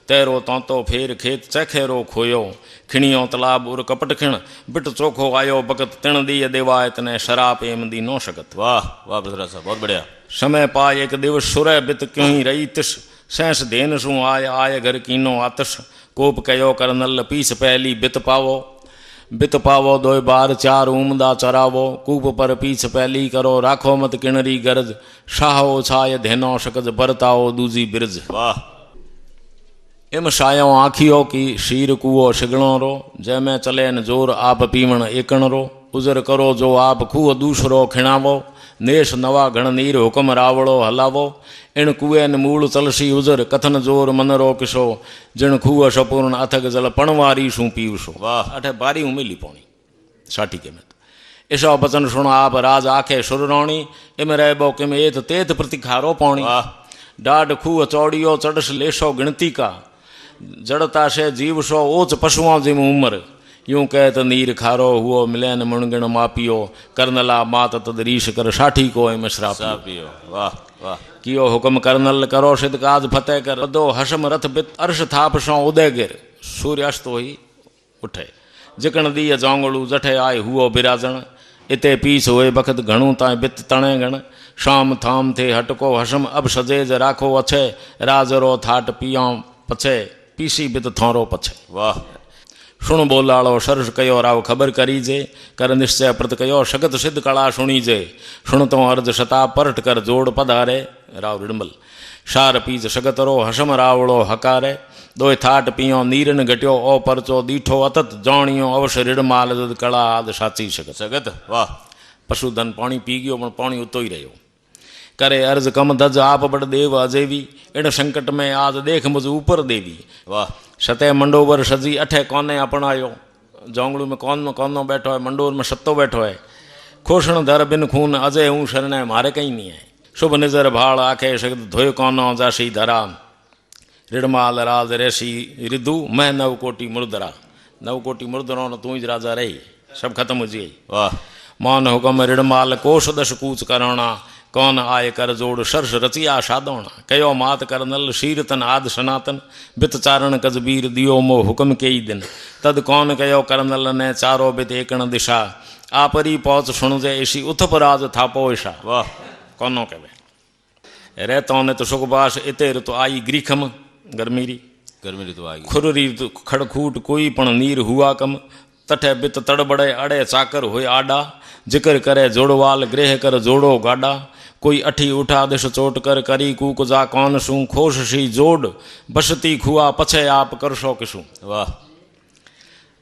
Speaker 2: तेरो तोतो फेर खेत चखेरो खोयो खिणियो तलाब उर कपट खिण बिट चोखो आयो बकत तिण दिय देवायत ने शराप एम दी नो शकत वाह वाह। ब्रजराज साहब बहुत बढ़िया। समय पाय एक दिवस सुरय बित क्यों ही रही तिस सैंस देन सू आय घर कीनो आतस कोप कयो करनल पीस पहली बित पावो 2 बार 4 उमदा चरावो कूप पर पीछ पहली करो राखो मत किणरी गरज शाहो छाय धेनो शकज बरताओ दूजी बिरज वाह। इम शायो आखियो की शीर कुओ शिगणो रो जैमें चले न जोर आप पीवण एकण रो उजर करो जो आप खूह दूसरो खिणावो नेश नवा घण नीर हुक्म रावड़ो हलावो इन कुएं मूल चलसी उजर कथन जोर मनरो किसो जिन खूह सपूर्ण अथक जल पणवारी सू पीवसो वाह। अठे बारी उमिली पौनी साठी के में ईशो बचन सुनो आप राज आखे सुररौणी इम रहबो किम एत तेत प्रतिखारो पौनी डाढ़ खूह चौड़ियो चढ़स लेशो गिणती का जड़ता से जीव सो ओच पशुओं जिम उमर यूं कहत नीर खारो हुओ मिलन मुणगण मापियो करनला मात तद रीश कर साठी को मिश्रा पियो वाह वाह। कियो हुक्म करनल करो सिद्ध काज फतेह कर दो हसम रथ बित अर्श थाप सो उदय गिर सूर्यास्त ही उठे जिकण दी जोंगड़ू जठे आय हुओ बिराजण इते पीस हुए बखत घणू ताए बित तणे गण शाम थाम थे हटको हसम अब सजेज राखो अच्छे राजरो थाट पियो पछे पीसी बित थोरो पछे वाह। सुण बोलाड़ो सरस कयो राव खबर करीजे कर निश्चय प्रत कयो शगत सिद्ध कला सुणीजे सुण तो अर्ज शता परट कर जोड़ पधारे राव रिडमल शार पीज शगतरो हसम रावड़ो हकारे दोय थाट पियो नीरन घट्यो ओ परचो दीठो अतत जाणियो अवश्य रिडमाल जद कला आद साची शगत
Speaker 1: जगत वाह
Speaker 2: पशुधन पानी पी गयो पण पानी उतो ही रहो करे अर्ज कम धज आप बड़ देव अजेवी इन संकट में आज देख मुझ ऊपर देवी
Speaker 1: वाह
Speaker 2: सतह मंडोवर सजी अठे कोने अपनायो जोंगड़ू में कौनो बैठो है मंडोर में सत्तो बैठो है खोषण धर बिन खून अजय हूँ शरण मारे कहीं नहीं है शुभ निजर भाड़ आखे शगत धोय कौनो जासी धरा रिडमाल राज रेसी रिदु मैं नवकोटि मुर्दरा नवकोटि मुर्दरों न तू ही राजा रही सब खत्म हो जी
Speaker 1: वाह
Speaker 2: मान हुकम रिडमाल कोश दश कूच करणा कौन आय कर जोड़ सरस रचिया सादोणा कयो मात कर नल शीरतन आद सनातन बित चारण कजबीर दियो मो हुकम के दिन तद कौन कयो कर नल ने चारो बित एकण दिशा आपरी पहुंच सुणजे ऐसी उथपराज थापो ईशा
Speaker 1: वाह
Speaker 2: कौनो कहे रहतो ने तो सुखबास इते ऋतु आई ग्रीखम गर्मी ऋतु आई खुररी ऋतु खड़खूट कोई पण नीर हुआ कम तठे बित तड़बड़े अड़े चाकर हुए आडा जिक्र करे जोड़वाल गृह कर जोड़ो गाडा कोई अठी उठा दिश चोट कर करी कूक जा कौन सू खोश सी जोड़ बसती खुआ पछे आप करशो किसू
Speaker 1: वाह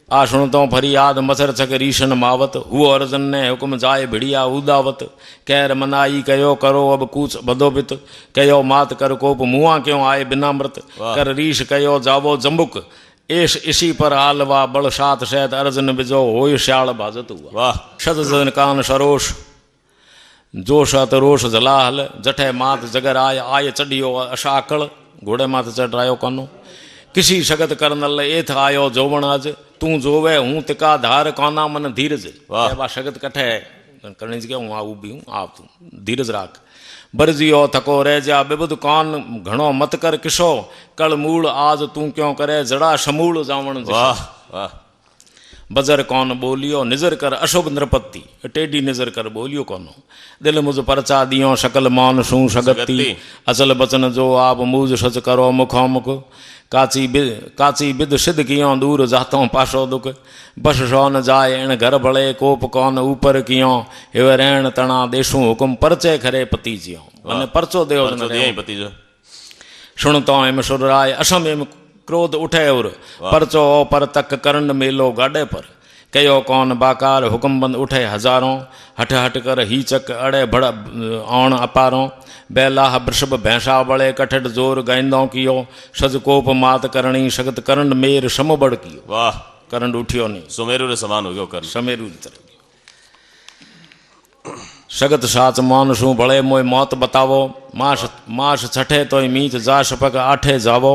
Speaker 2: आ सुनतो फरी याद मसर छक रीशन मावत हुओ अर्जन ने हुक्म जाए भिड़िया उदावत कैर मनाई कयो करो अब कूच बदोबित कयो मात कर कोप मुआ क्यों आए बिना मृत कर रीश कयो जावो जम्बुक एश इसी पर आलवा बल सात शैत अर्जन बिजो होय श्याल भाजत हुआ
Speaker 1: वाह
Speaker 2: शत जन कान सरोष जो शत रोष जलाहल जठे मात जगर आय चढ़ियो अशाकल घोड़े मात चढ़ायो कानो किसी शगत करनल एथ आयो जोवण अज तू जोवे हूँ तिका धार काना मन धीरज बा शगत कठे करने के हूँ आऊ भी हूँ आप तू धीरज राख बरजियो थको रह जा बेबुद कौन घणो मत कर किसो कल मूल आज तू क्यों करे जड़ा समूल जावण
Speaker 1: वाह वाह
Speaker 2: बजर कौन बोलियो निजर कर अशुभ नृपति टेढ़ी निजर कर बोलियो कौनो दिल मुझ परचा दियो शकल मौन सू सगती अचल बचन जो आप मूज सच करो मुखोमुख काची बिद सिद्ध कियो दूर जातो पासो दुख बस सो न जाए इन घर भले कोप कौन ऊपर कियो हिव रहन तना देशू हुकुम परचे खरे पति जियो मैंने परचो देव
Speaker 1: पति जो
Speaker 2: सुनतो एम सुराय असम एम क्रोध उठे और परचो पर तक करण मेलो गाडे पर कयो कौन बाकार हुक्म बंद उठे हजारों हट हट कर ही चक अड़े भड़ औण अपारों बैलाह वृषभ भैंसा बड़े कठट जोर गाइंदों कियो सज कोप मात करणी शगत करण मेर समबड़ कियो
Speaker 1: वाह
Speaker 2: करण उठियो नहीं
Speaker 1: सुमेरु रे समान हो गयो कर
Speaker 2: समेरु तरह शगत साच मौन सू भले मोय मौत बतावो मास छठे तो मीच जा शपक आठे जावो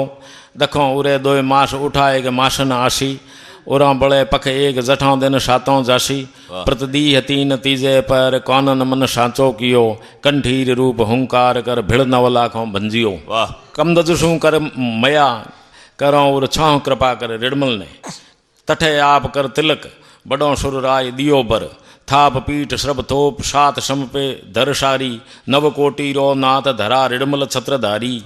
Speaker 2: दखों उरे दोय मास उठाए के मासन आशी उरा बड़े पख एक जठों दिन सातों जासी प्रतदी तीन तीजे पर कौनन मन साचो कियो कंठीर रूप हुंकार कर भिड़ नवलाखों भंजियो वाह कमदज सू कर मया करो उर छां कृपा कर रिडमल ने तठे आप कर तिलक बड़ो सुर राय दियो बर थाप पीठ श्रभ थोप सात समपे धरसारी नवकोटि रो नाथ धरा रिडमल छत्रधारी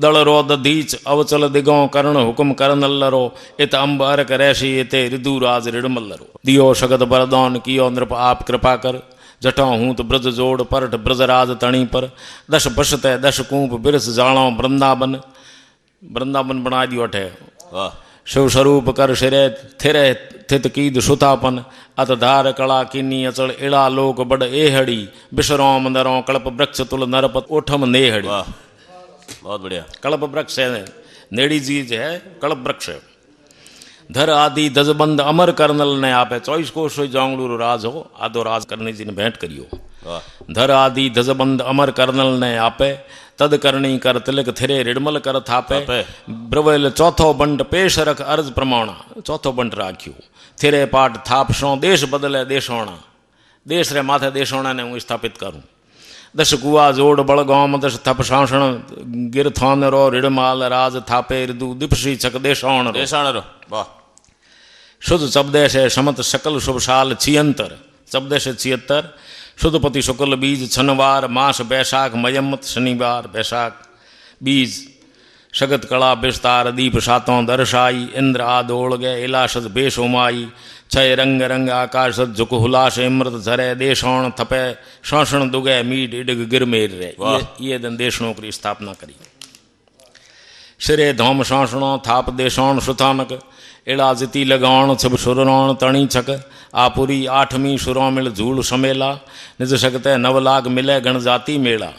Speaker 2: दल रो दधीच अवचल दिगो कर्ण हुकुम करनल रो इत अंब अरक रैसी इते ऋदुराज रिडमल रो दियो शगत बरदौन कियो नृप आप कृपा कर जठों हूत ब्रज जोड़ परठ ब्रजराज तणी पर दश बसते दश कूप बिरस जाणो वृंदावन बना दियो अठे शिव स्वरूप कर सिरे थिरे थित कीद सुतापन अत धार कला किन्नी अचल इड़ा लोक बड़ एहड़ी बिशरों मंदरों कल्प वृक्ष तुल नरपत ओठम नेहड़ी
Speaker 1: बहुत बढ़िया
Speaker 2: कल्प वृक्ष है नेड़ी चीज है कल्प वृक्ष है धर आदि दजबंद अमर कर्नल ने आपे 24 कोश जोंगड़ू राज हो आदो राज करने जी ने भेंट करियो धर आदि दजबंद अमर कर्नल ने आपे तद करणी कर तिलक थिरे रिडमल कर थापे ब्रवेल चौथो बंट पेश रख अर्ज प्रमाणा चौथो बंट राख्यो थिरे पाट थापसो देश बदले देशोणा देश रे माथे देशोणा ने हूँ स्थापित करूँ दश कुआ जोड़ बड़गोम दश थप सांसण गिर थान रो रिडमाल राज थापे ऋदु दिपसी छक देशोण
Speaker 1: रो वाह
Speaker 2: शुद्ध चबदे से समत सकल शुभ साल 76 चबदे से 76 शुद्धपति शुक्ल बीज छनवार मास बैसाख मयम्मत शनिवार बैसाख बीज सगत कला विस्तार दीप सातों दर्शाई इंद्र आद ओढ़ गए इलाशत बेश उमाई छय रंग रंग आकाश झुक हुलाश इमृत झरे देशोण थपे शोषण दुगे मीड इडग गिरमेर रे ये दिन देशों की स्थापना करी। सिरे धौम शोषणों थाप देशोण सुथानक एड़ा जिती लगाउण छब सुरौण तणी छक आपुरी आठवीं सुरों मिल झूल समेला निज सकते नव लाग मिले गण जाति मेला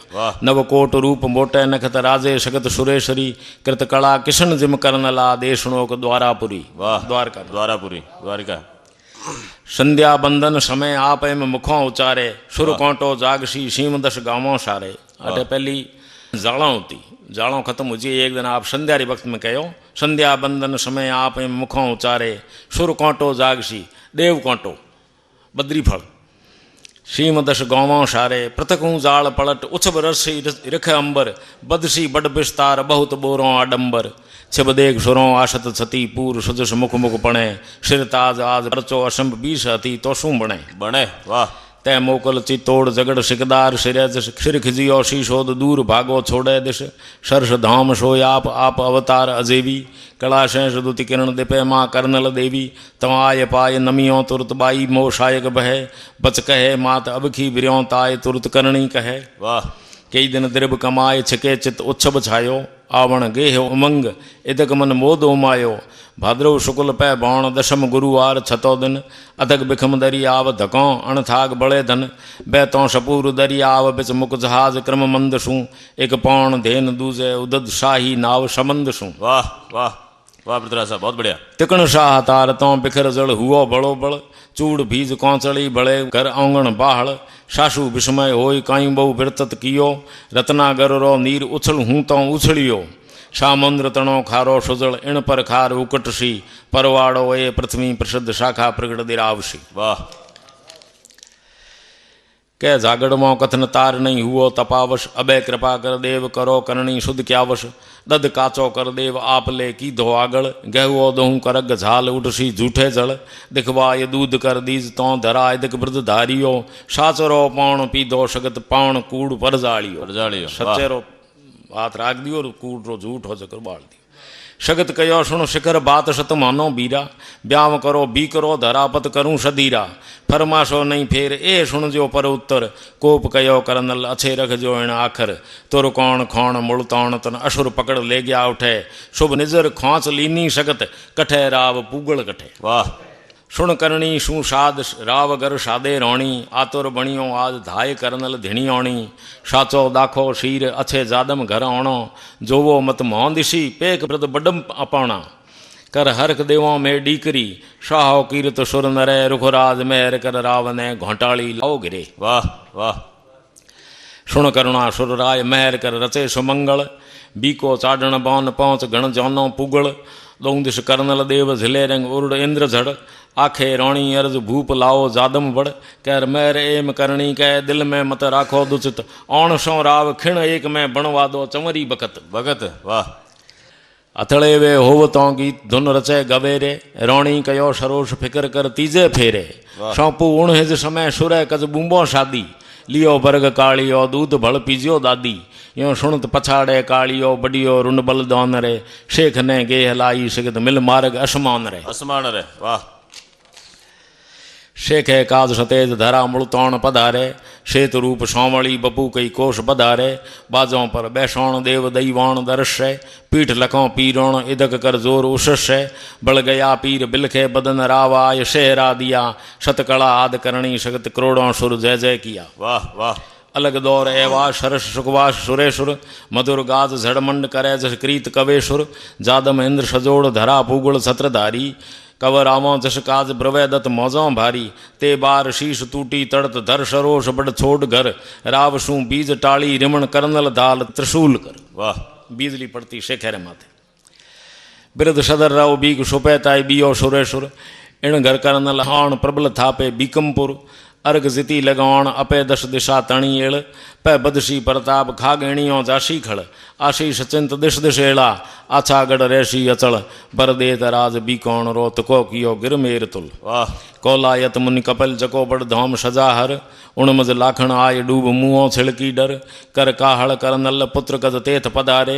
Speaker 2: नव कोट रूप मोटे नखत राजे सकत सुरेश्वरी कृत कला किशन जिम करनला देशणोक द्वारापुरी द्वारका
Speaker 1: द्वारापुरी द्वारिका।
Speaker 2: संध्या बंदन समय आप एम मुखों उचारे सुर कोंटो जागसी सीम दस गांवों सारे। अटे पहली जालों होती जालों खत्म हो जी एक दिन आप संध्या रे वक्त में कहो संध्या बंदन समय आप एम मुखों उचारे सुर कोंटो जागसी देव कोंटो बद्री फल सीम दश गौवों सारे पृथकूं जाल पलट उछब रसी रिख अंबर बदसी बड विस्तार बहुत बोरों आडंबर छिब देख सुरों आशत छती पूर सुजस मुख मुख पणे सिर ताज आज परचो असंभ बीस हती तो शू बणे
Speaker 1: बणे वाह
Speaker 2: तै मोकल चितोड़ जगड़ सिकदार सिरे सिर खिजियो शीशोद दूर भागो छोड़े दिश सरस धाम सोय आप अवतार अजेवी कला शेष दुति किरण दिपे माँ करनल देवी तवाय पाय नमियों तुरत बाई मोह शायक बहे बच कहे मात अबखी बिर्यों ताय तुरत करणी कहे।
Speaker 1: वाह
Speaker 2: कई दिन द्रिब कमाए छिके चित उच्छब छायो आवण गेह उमंग इदक मन मोद उमायो भाद्रव शुक्ल पै बाण दशम गुरुवार छतो दिन अधक बिखम दरी आव धकों अणथाग बड़े धन बैतों सपूर दरी आव बिच मुक जहाज क्रम मंद सूं एक पौण धेन दूजे उदद शाही नाव समंद सूं।
Speaker 1: वाह वाह वाह पृथ्वीराज साहब बहुत बढ़िया।
Speaker 2: तिकण शाह तार तो बिखर जड़ हुओ बड़ो बड़ चूड़ भीज कौचड़ी बड़े घर आंगण बाहड़ सासू विस्मय होई काई बहु बिरतत कियो रत्नागर रो नीर उछल हूँ तो उछलियो सामुद्र तणो खारो सुजल इण पर खार उकटसी परवाड़ो ए पृथ्वी प्रसिद्ध शाखा प्रगट दिरावसी।
Speaker 1: वाह
Speaker 2: कै जागड़ मों कथन तार नहीं हुओ तपावश अबे कृपा कर देव करो करणी शुद्ध क्यावश दद काचो कर देव आप ले की धो आगड़ गहुओ दोहूं करग झाल उठसी झूठे जल दिखवा ये दूध कर दीज तो धरा इदक वृद्ध धारियो साचरो पौण पीधो सगत पाण कूड़ पर जालियो सचेरो हाथ राख दियो कूड़ रो झूठ हो चकर बाल दियो सगत कयो सुन शिखर बात सत मानो बीरा ब्याव करो बी करो धरापत करूं सदीरा फरमाशो नहीं फेर ए सुन जो पर उत्तर कोप कयो करनल अच्छे रख जो इन आखर तुर कौन खौण मुड़तौण तन असुर पकड़ ले गया उठे शुभ निजर खोंच लीनी सगत कठे राव पूगल कठे। वाह सुन करणी शू साध राव गर सादे रोणी आतुर बणियो आज धाय करनल धिणी ओणी साचो दाखो शीर अच्छे जादम घर ओणो जोवो मत मोह दिशी पेक प्रद बडम अपाणा कर हरख देवों में डीकरी शाहो कीरत सुर नरे रुखराज मेहर कर रावने घोटाली लाओ गिरे। वाह वाह सुन करुणा सुर राय मेहर कर रचे सुमंगल बीको चाडण बौन पहुँच गण जौनो पुगल दौं दिश करनल देव झिले रंग उर्ड इंद्र झड़ आखे रोणी अर्ज भूप लाओ जादम बड़ कैर मेर एम करणी कह दिल में मत राखो दुचित औण सो राव खिण एक में बनवा दो चंवरी बकत भगत। वाह अथड़े वे होवतों गीत धुन रचे गवेरे रोणी कयो सरोष फिकर कर तीजे फेरे सौंपू उण हिज समय सुरे कज बूंबो शादी लियो बर्ग कालियो दूध भल पीजियो दादी यो सुणत पछाड़े कालियो बडियो रुंड बल दौन रे शेख ने गे हलाई सिगत मिल मार्ग असमान रे। वाह शेखे काज सतेज धरा मुड़तौण पधारे शेत रूप सौमड़ी बपू कई कोश बधारे बाजों पर बैसौण देव दैवाण दर्शय पीठ लखों पीरोण इदक कर जोर उशय बल गया पीर बिलखे बदन रावाय शहरा दिया शतकला आद करणी सगत करोड़ों सुर जय जय किया। वाह वाह अलग दौर एवास सरस सुखवास सुरेशुर मधुर गाज झड़मंड करे जस क्रीत कवेशुर जादम इंद्र सजोड़ धरा पूगुल छत्रधारी कवर आवों जस काज ब्रवे दत्त मौजों भारी ते बार शीश टूटी तड़त धर सरोष बड़ छोड़ घर राव शू बीज टाली रिमण करनल दाल त्रिशूल कर। वाह बीजली पड़ती शेखेरे माथे बिरद सदर राव बीग सुपे ताई बियो सुरेशुर इण घर करनल हाण प्रबल थापे बीकमपुर अर्घ जिती लगावण अपे दश दिशा तणी एड़ पै बदशी प्रताप खागेणियों जाशी खड़ आशीष चिंत दिश दिशेड़ा आछागढ़ रेशी अचल बरदेत राज बीकौण रोत को कियो गिरमेर तुल।
Speaker 1: वाह
Speaker 2: कोलायत मुनि कपिल जको बड़ धाम सजाहर उणमज लाखण आय डूब मुँह छिड़की डर कर काहड़ कर नल पुत्र गज तेथ पधारे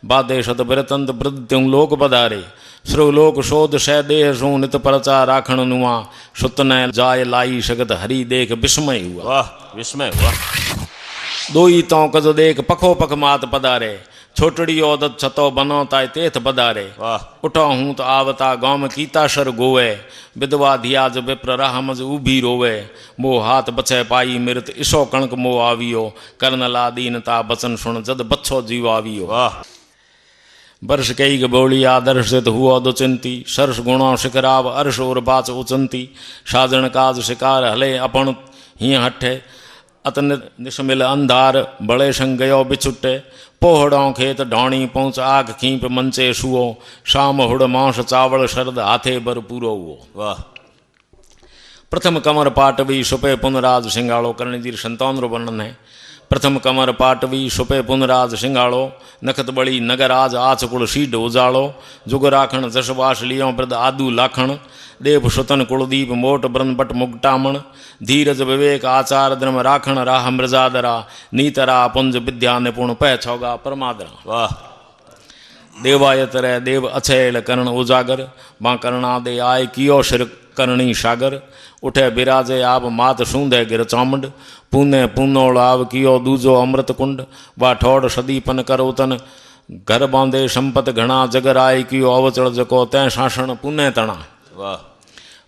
Speaker 2: बादे शत बिरतंत वृद्ध त्यों लोक पधारे श्रुलोक शोध शय देह सू नित परचा राखण नुआ सुत न जाय लाई शगत हरि देख विस्मय हुआ।
Speaker 1: वाह विस्मय हुआ।
Speaker 2: दोई तो कज देख पखो पख मात पधारे छोटड़ी ओदत छतो बनो ताय तेथ पधारे
Speaker 1: वाह
Speaker 2: उठो हूँ तो आवता गौम कीता शर गोवे विधवा धियाज विप्र राहमज उभी रोवे मो हाथ बछे पाई मृत ईशो कणक मो आवियो कर्नला दीनता बचन सुन जद बच्छो जीव आवियो।
Speaker 1: वाह
Speaker 2: वर्ष कई बोली आदर्शित हुआ दुचिंती सरस गुणों शिखराव अर्श और बाच उचंती साजन काज शिकार हले अपन ही हठे अतन निशमिल अंधार बड़े संग गयो बिछुटे पोहड़ों खेत ढौणी पहुँच आग खींप मंचे सुओ शाम हुड़ मांस चावल शरद हाथे बर पूरो हुओ।
Speaker 1: वाह
Speaker 2: प्रथम कमर पाटवी सुपे पुनराज सिंगाड़ो करणजीर संतान वर्णन है। प्रथम कमर पाटवी सुपे पुनराज सिंगाड़ो नखत बड़ी नगराज आचकुल सीड उजाड़ो जुग राखण जशवास लियो वृद्ध आदू लाखण देव सुतन कुलदीप मोट ब्रह्मपट मुगटामण धीरज विवेक आचार द्रम राखण राह मृजादरा नीतरा पुंज विद्या निपुण पह छौगा परमादरा।
Speaker 1: वाह
Speaker 2: देवायत रे देव अछेल करण उजागर मां करना दे आय कियो शिर करणी सागर उठे बिराजे आब मात सूंदे गिर चामुंड पूने पूनोड़ आव कियो दूजो अमृत कुंड वा ठोड़ सदीपन कर उतन घर बांधे संपत घना जगर आय कियो अवचड़ जको तै शासन पुने तना।
Speaker 1: वाह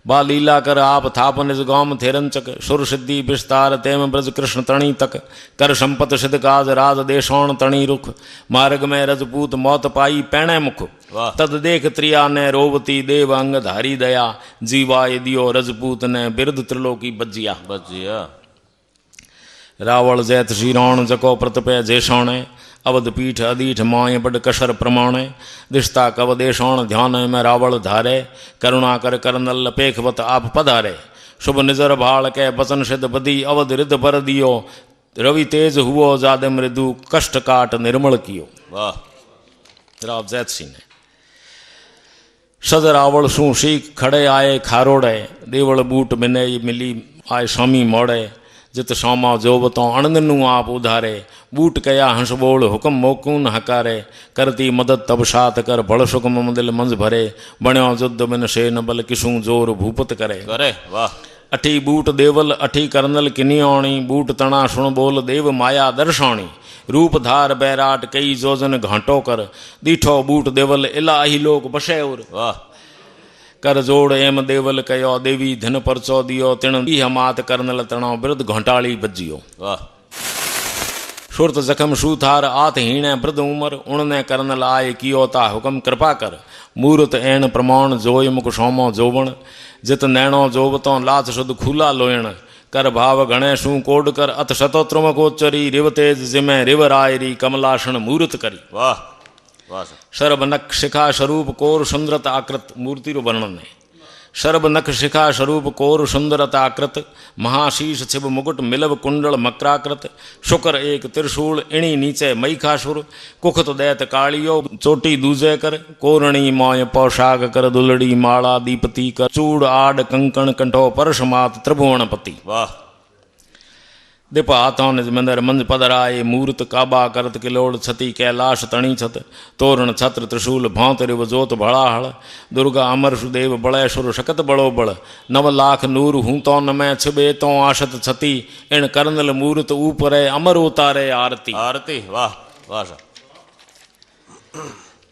Speaker 2: बा लीला कर आप थाप निज गौम थेरंचक सुर सिद्धि विस्तार तेम ब्रज कृष्ण तणी तक कर संपत सिद्ध काज राज देशोण तणी रुख मार्ग में रजपूत मौत पाई पैणे मुख तद देख त्रिया ने रोवती देव अंग धारी दया जीवाय दियो रजपूत ने बिरद त्रिलोकी बजिया। रावण जैत श्रीराण जको प्रतपे जेषौणे अवध पीठ अदीठ माय बड कसर प्रमाणे दिशता कव देशौण ध्यान में रावण धारे करुणा कर करनल पेखवत आप पधारे शुभ निजर भाल के बचन सिद्ध बदी अवध रिद बर दियो रवि तेज हुओ जादे मृदु कष्ट काट निर्मल कियो।
Speaker 1: वाह
Speaker 2: राव जैत सिंह ने सद रावण शू शीख खड़े आए खारोड़े देवल बूट मिने मिली आए स्वामी मोड़े जित सोमा जोबतों अणनु आप उधारे बूट कया हंस बोल हुक्म मोकून हकारे करती मदद तब सात कर बड़ सुखम दिल मंज भरे बण्यो जुद्ध बिन से न बल किसूं जोर भूपत करे।
Speaker 1: वाह
Speaker 2: अठी बूट देवल अठी करनल किनियोणी बूट तना सुन बोल देव माया दर्शौणी रूप धार बैराट कई जोजन घाटो कर दीठो बूट देवल इलाही लोक बसे और। वाह कर जोड़ एम देवल कयो देवी धन परचो दियो तिण मात करनल तणो बिरद घोटाली बजियो।
Speaker 1: वाह
Speaker 2: सुरत जखम सूथार आत हीणे वृद्ध उमर उणने करनल आय कियो ता हुक्म कृपा कर मूर्त एण प्रमाण जोय मुख सोमो जोवण जित नैणो जोवतो लाच शुद्ध खूला लोयण कर भाव गणे सू कोड कर अत शतोत्रम कोचरी रिव तेज जिमे रिव रायरी कमलासन मूर्त करी।
Speaker 1: वाह
Speaker 2: शरभ नख शिखा स्वरूप कोर सुंदरत आकृत मूर्ति वर्णन है। शरभ नख शिखा स्वरूप कोर सुंदरत आकृत महाशीष छिब मुकुट मिलव कुंडल मकराकृत शुक्र एक त्रिशूल इणी नीचे मईखासुर कुखत दैत कालियो चोटी दूजे कर कोरणी मोय पोशाक कर दुलड़ी माला दीपति कर चूड़ आड कंकण कंठो परशमात त्रिभुवनपति। वाह दिप हाथों निज मंदिर मंज पदराए मूर्त काबा करत किलोड़ छति कैलाश तणी छत तोरण छत्र त्रिशूल भांत रिव जोत भड़ाहड़ दुर्गा अमर सुदेव बड़े सुर शकत बड़ो बड़ 9 लाख नूर हूँ तो न मैं छिबे तो आशत छति इन करनल मूर्त ऊपरे अमर उतारे आरती।
Speaker 1: वाह वाह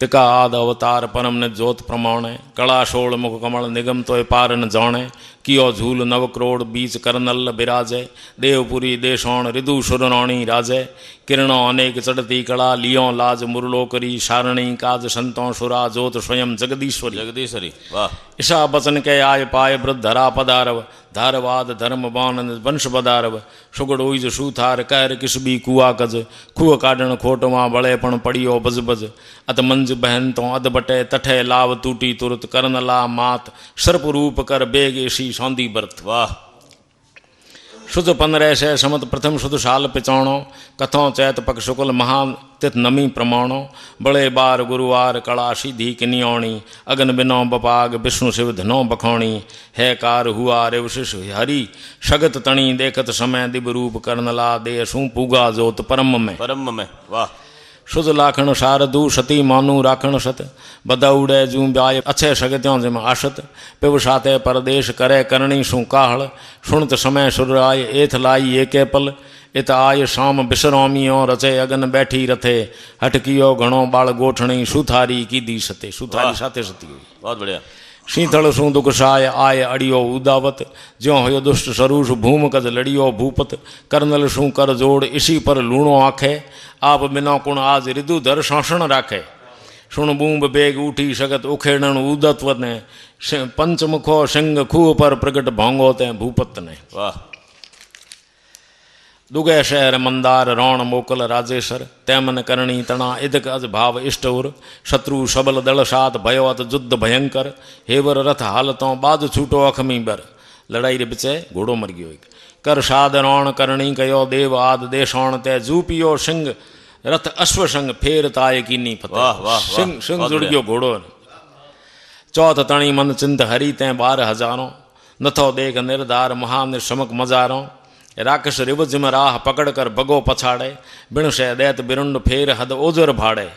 Speaker 2: तिका आद अवतार परम ने ज्योत प्रमाणे कला शोल मुख कमल निगम तो पार न जाने कियो झूल 9 करोड़ बीच करनल बिराजे देवपुरी देशोण रिदु सुरनौणी राजे किरणों अनेक चढ़ती कला लियो लाज मुरलो करी सारणी काज संतों सुरा जोत स्वयं जगदीश्वरी। वाह ईशा बचन के आय पाय वृद्ध धरा पदारव धारवाद धर्म बान वंश बदारव सुगड़ उज सूथार कहर किसबी कुआ कज खुह काडण खोटवा बड़ेपण पड़ियो बज बज अत मंज बहन तो अध बटे तठे लाव टूटी तुरत करनला मात सर्प रूप कर बेग एशी सौंदी बरत। वाह शुद्ध 1500 समत प्रथम शुद्ध साल पिचौणो कथों चैत पक शुक्ल महान तिथ नमी प्रमाणो बड़े बार गुरुवार कला सीधी किनियोणी अगन बिनो बपाग विष्णु शिव धनो बखौणी है कार हुआ रे विशिष हरि शगत तणी देखत समय दिव रूप करनला दे सू पूगा जोत परम में
Speaker 1: वाह।
Speaker 2: शुद्ध लाखण शारदू सती मानू राखण सत बदौड़े जू ब्याय अच्छे सगत्यों जिम आशत पिव साते परदेश करे करणी सू काहल सुनत समय सुराय एथ लाई एके पल इत आय शाम बिसरोमियो रचे अगन बैठी रथे हटकियो घणो बाल गोठणी सुथारी की दी सते सुथारी साथे सती हुई।
Speaker 1: बहुत बढ़िया।
Speaker 2: शीतल सू दुखसाय आय अड़ियो उदावत ज्यों हो दुष्ट सरूष भूम कज लड़ियो भूपत करनल सू कर जोड़ इसी पर लूणो आखे आप बिना कुण आज रिदु धर शासन राखे सुण बूंब बेग उठी शगत उखेड़न उदत्व ने पंचमुखो सिंह खूह पर प्रगट भांगो ते भूपत ने।
Speaker 1: वाह।
Speaker 2: दुगे शहर मंदार रौण मोकल राजेश्वर तैमन करणी तना इदक अज भाव इष्टउर शत्रु सबल दल सात भयो अत युद्ध भयंकर हेवर रथ हालतों बाद छूटो अखमी बर लड़ाई रे बिचे घोड़ो मर गयो एक कर साध रौण करणी कयो देव आद देशौण ते जूपियो सिंह रथ अश्व संग फेर ताय कीनी फतेह सिंह सिंह जुड़ गयो घोड़ो। चौथ तणी मन चिंत हरि ते 12,000 नथो देख निर्धार महानिशमक मजारों राक्षस रिवज में राह पकड़ कर बगो पछाड़े बिण शह दैत बिरुंड फेर हद ओजर भाड़े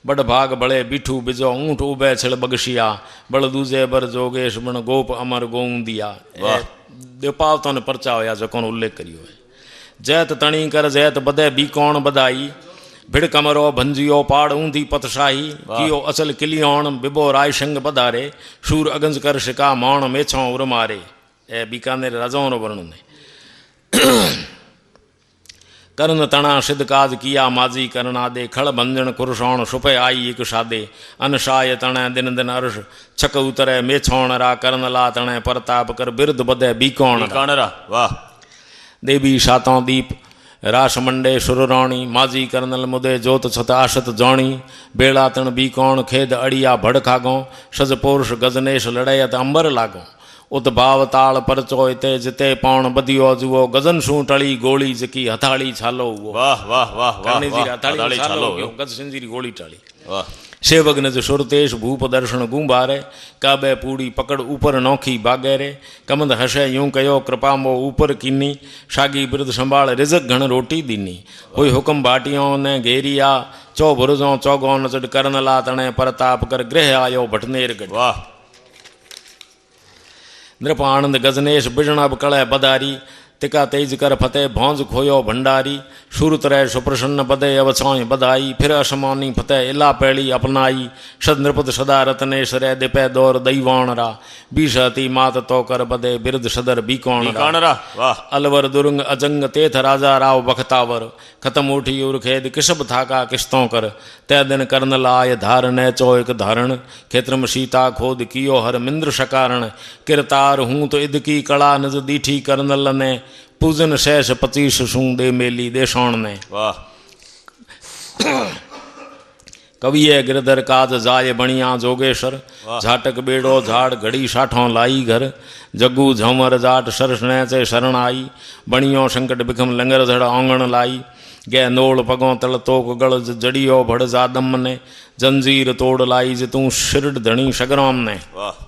Speaker 2: बड़ भाग बड़े बीठू बिजो ऊंट उबे छिड़ बगशिया बड़ दूजे बर जोगेश बिण गोप अमर गोंदिया। देपावतों ने परचा होया जो कौन उल्लेख करियो है। जैत तणी कर जैत बदे बी कौन बधाई भिड़ कमरो भंजियो पाड़ ऊंधी पतशाही कियो अचल किलियोण बिबो राय संग बधारे शूर अगंज कर शिका मौण मेछों उर मारे ए बीकानेर राजाओं वर्णन है। कर्ण तना सिद्ध काज किया माजी करना दे खड़ भंजन कुरसौण सुपे आई एक सादे अनशाय तणे दिन दिन अर्श छक उतरे मेछौण रा कर्ण ला तणे परताप कर बिरद बदे बीकौण रा।
Speaker 1: वाह।
Speaker 2: देवी सातों दीप रास मंडे सुरराणी माजी करनल मुदे जोत छत आशत जौणी बेड़ा तण बीकौण खेद अड़िया भड़ खागो सज पोरुष गजनेश लड़ायत अंबर लागो उत भाव ताल परचो इते जिते पौण बदियो जुओ गजन सू टली गोली जकी हथाड़ी छालो हुओ।
Speaker 1: वाह वाह वाह वाह।
Speaker 2: हथाड़ी छालो गज सिंजीरी गोली टाली। वाह। सेवक ने जो सुरतेश भूप दर्शन गुंबारे काबे पूड़ी पकड़ ऊपर नौखी बागे रे कमंद हसे यूं कयो कृपा मो ऊपर कीनी शागी बिरद संभाल रिजक घण रोटी दीनी कोई हुक्म भाटियों ने घेरिया चौ भुरजों चौगो नचड करनला तणे परताप कर गृह आयो भटनेर गढ़।
Speaker 1: वाह।
Speaker 2: नृप आनंद गजनेश बिजणब कलय बदारी तिका तेज कर फतेह भौंज खोयो भंडारी सूरत रह सुप्रसन्न बदे अवछाई बधाई फिर असमानी फतेह इला पैली अपनाई सद नृपत सदा रत्नेश रे दिपे दौर दैवाण रा बीसती मात तो कर बदे बिरद सदर बीकौण रा। वाह। अलवर दुरुंग अजंग तेथ राजा राव बखतावर खत्म उठी उर खेद किसब थाका किस्तों कर तै दिन करन लाय धार न चौक धारण खेत्रम सीता खोद कियो हर मिंद्र सकारण किरतार हूँ तो इद की कड़ा नज दीठी करनल ने पूजन शेष 25 सूं दे मेली देशौण ने। वाह। कविये गिरधर काज जाय बणिया जोगेश्वर झाटक बेड़ो झाड़ घड़ी साठों लाई घर जग्गू झमर जाट सरसने से शरण आई बणियों संकट बिखम लंगर झड़ आंगण लाई गे नोड़ पगों तल तोक गड़ जड़ियो भड़ जादम ने जंजीर तोड़ लाई जितू शिरड धणी सगराम ने। वाह।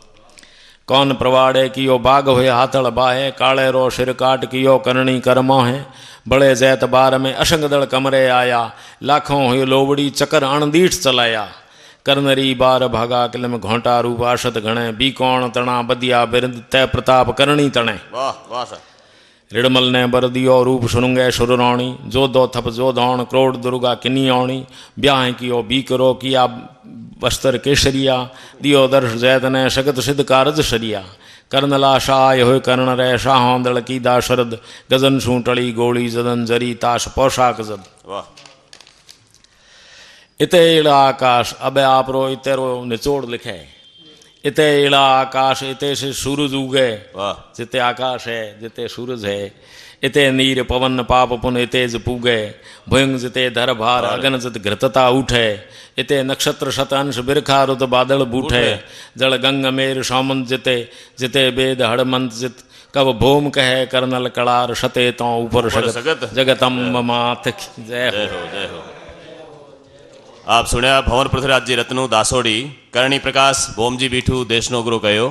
Speaker 2: कौन प्रवाड़े कियो बाग हुए हाथड़ बाहे काले रो सिर काट कियो करणी कर्मो है बड़े जैत बार में अशंग दल कमरे आया लाखों हुई लोबड़ी चकर अणदीठ चलाया करनरी बार भागा किलम घोंटा रूप आशत घणे बीकौण तणा बदिया बिरद तय प्रताप करणी तणे। वाह वाह। रिड़मल ने बर दियो रूप सुरुंगे सुररौणी जो दो थप जो दौण क्रोड़ दुर्गा किन्नी औणी ब्याह कियो बीकरो किया बस्तर केसरिया दियो दर्श जैत ने सगत सिद्ध कारज सरिया करनला शाह हो कर्ण रे शाहों दल की दाशरद गजन सू टली गोली जदन जरी ताश पोशाक जद। वाह। इते इड़ा आकाश अब आप रो इतेरो निचोड़ लिखे इते इड़ा आकाश इते से सूरज उगे। वाह। जिते आकाश है जिते सूरज है इते नीर पवन पाप पुन इतेज पूगे भुयंग जिते धर भार अगन जित घृतता उठे इते नक्षत्र शत अंश बिरखा रुत बादल बूठे जल गंग मेर सौमंत जिते जिते वेद हड़मंत जित कब भोम कहे करनल कड़ार सते तो ऊपर
Speaker 1: सगत
Speaker 2: जगतम मात की जय हो।
Speaker 1: जय हो जय हो। आप सुनिया भवन पृथ्वीराज जी रत्नु दासोड़ी करणी प्रकाश भोमजी बीठू देशनो गुरु कहो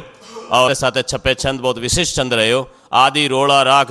Speaker 1: और साथ छपे छंद बहुत विशिष्ट छंद रहो आदि रोड़ा राख